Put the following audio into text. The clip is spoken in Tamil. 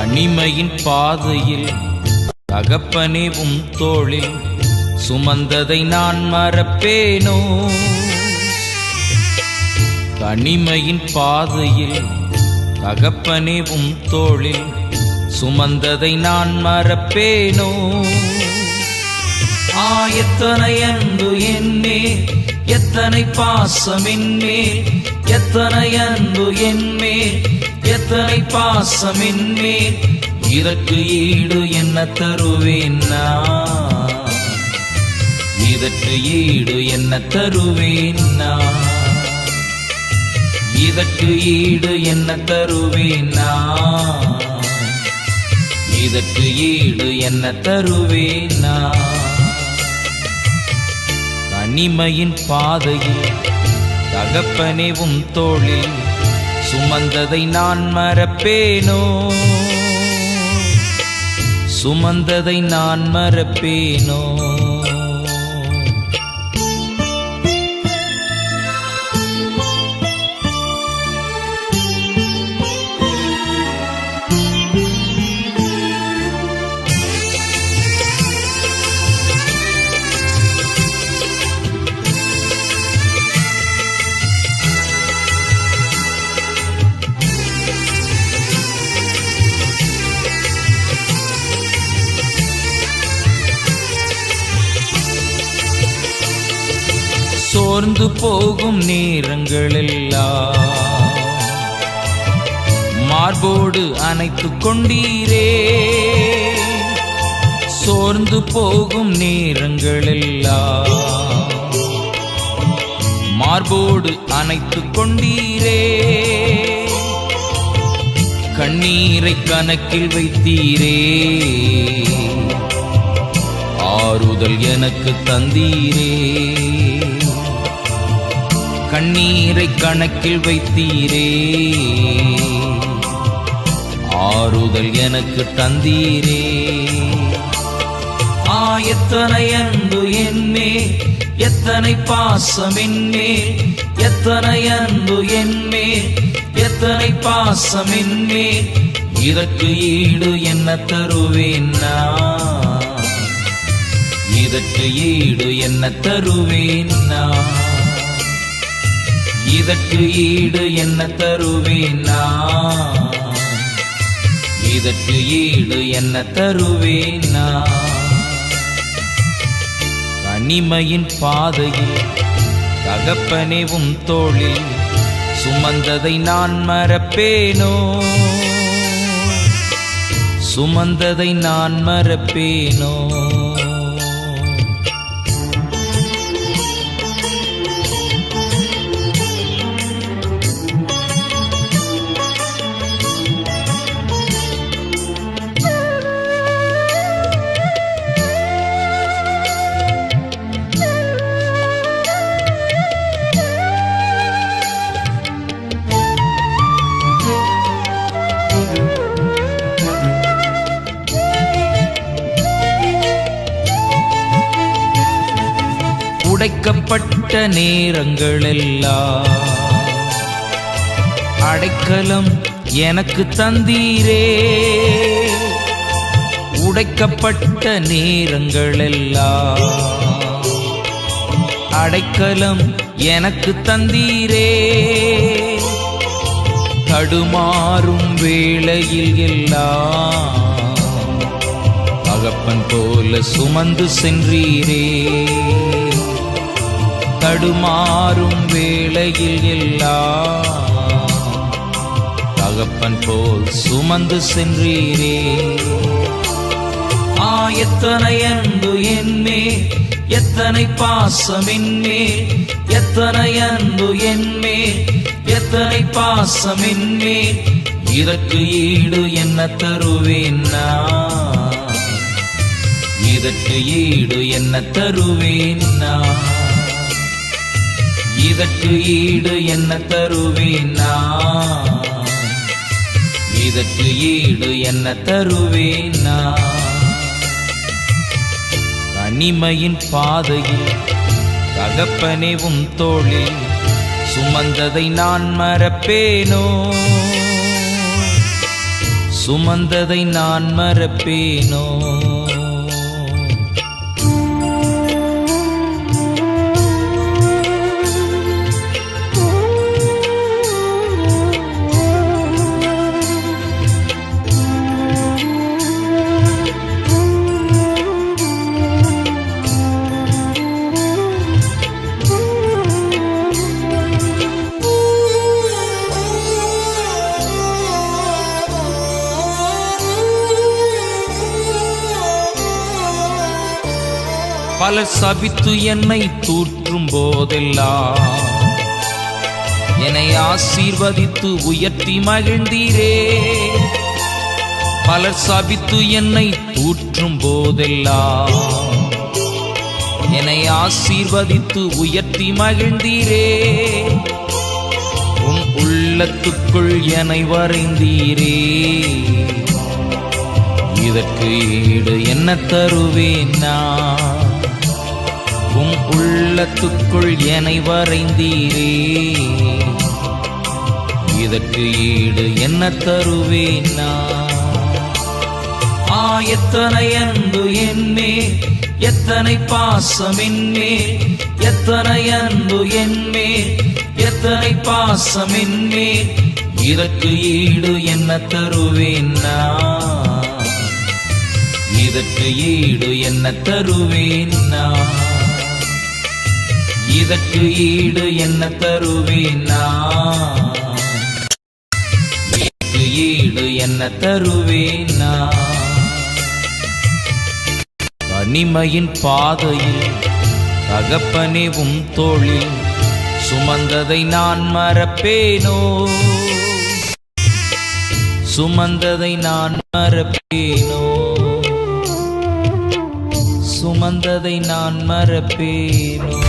தனிமையின் பாதையில் தகப்பனே உம் தோளில் சுமந்ததை நான் மறப்பேனோ? தனிமையின் பாதையில் தகப்பனே உம் தோளில் சுமந்ததை நான் மறப்பேனோ? எத்தனை அன்பு என்மேல், எத்தனை பாசம் என்மேல், எத்தனை அன்பு என்மேல், எத்தனை பாசம் என்மேல், இதற்கு ஈடு என்ன தருவேன் நான்? இதற்கு ஈடு என்ன தருவேன் நான்? இதற்கு ஈடு என்ன தருவேன் நான்? இதற்கு ஈடு என்ன தருவேன் நான்? தனிமையின் பாதையில் தகப்பனே உம் தோளில் சுமந்ததை நான் மறப்பேனோ? சுமந்ததை நான் மறப்பேனோ? சோர்ந்து போகும் நேரங்களெல்லாம் மார்போடு அணைத்துக் கொண்டீரே. சோர்ந்து போகும் நேரங்களெல்லாம் மார்போடு அணைத்துக் கொண்டீரே. கண்ணீரை கணக்கில் வைத்தீரே, ஆறுதல் எனக்கு தந்தீரே. கண்ணீரை கணக்கில் வைத்தீரே, ஆறுதல் எனக்கு தந்தீரே. எத்தனை அன்பு என்மேல், எத்தனை பாசம் என்மேல், எத்தனை அன்பு என்மேல், எத்தனை பாசம் என்மேல், இதற்கு ஈடு என்ன தருவேன் நான்? இதற்கு ஈடு என்ன தருவேன் நான்? இதற்கு ஈடு என்ன தருவேன் நான்? இதற்கு ஈடு என்ன தருவேன் நான்? தனிமையின் பாதையில் தகப்பனே உம் தோளில் சுமந்ததை நான் மறப்பேனோ? சுமந்ததை நான் மறப்பேனோ? உடைக்கப்பட்ட நேரங்களெல்லாம் அடைக்கலம் எனக்கு தந்தீரே. உடைக்கப்பட்ட நேரங்களெல்லாம் அடைக்கலம் எனக்கு தந்தீரே. தடுமாறும் வேளையில் எல்லாம் தகப்பன் போல சுமந்து சென்றீரே. தடுமாறும் வேளையில் எல்லாம் தகப்பன் போல் சுமந்து சென்றீரே. எத்தனை அன்பு என்மேல், எத்தனை பாசம் என்மேல், எத்தனை அன்பு என்மேல், எத்தனை பாசம் என்மேல், இதற்கு ஈடு என்ன தருவேன் நான்? இதற்கு ஈடு என்ன தருவேன் நான்? இதற்கு ஈடு என்ன தருவேன் நான்? இதற்கு ஈடு என்ன தருவேன் நான்? தனிமையின் பாதையில் தகப்பனே உம் தோளில் சுமந்ததை நான் மறப்பேனோ? சுமந்ததை நான் மறப்பேனோ? பலர் சபித்து என்னை தூற்றும் போதெல்லாம் என்னை ஆசீர்வதித்து உயர்த்தி மகிழ்ந்தீரே. பலர் சபித்து என்னை தூற்றும் போதெல்லாம் என்னை ஆசீர்வதித்து உயர்த்தி மகிழ்ந்தீரே. உன் உள்ளத்துக்குள் என்னை வரைந்தீரே. இதற்கு ஈடு என்ன தருவேன் நான்? உம் உள்ளத்துக்குள் என்னை வரைந்தீரே. இதற்கு ஈடு என்ன தருவேன் நான்? எத்தனை அன்பு என்மேல், எத்தனை பாசம் என்மேல், எத்தனை அன்பு என்மேல், எத்தனை பாசம் என்மேல். இதற்கு ஈடு என்ன தருவேன் நான்? இதற்கு ஈடு என்ன தருவேன் நான்? இதற்கு ஈடு என்ன தருவேன் நான்? இதற்கு ஈடு என்ன தருவேன் நான்? தனிமையின் பாதையில் தகப்பனே உம் தோளில் சுமந்ததை நான் மறப்பேனோ? சுமந்ததை நான் மறப்பேனோ? சுமந்ததை நான் மறப்பேனோ?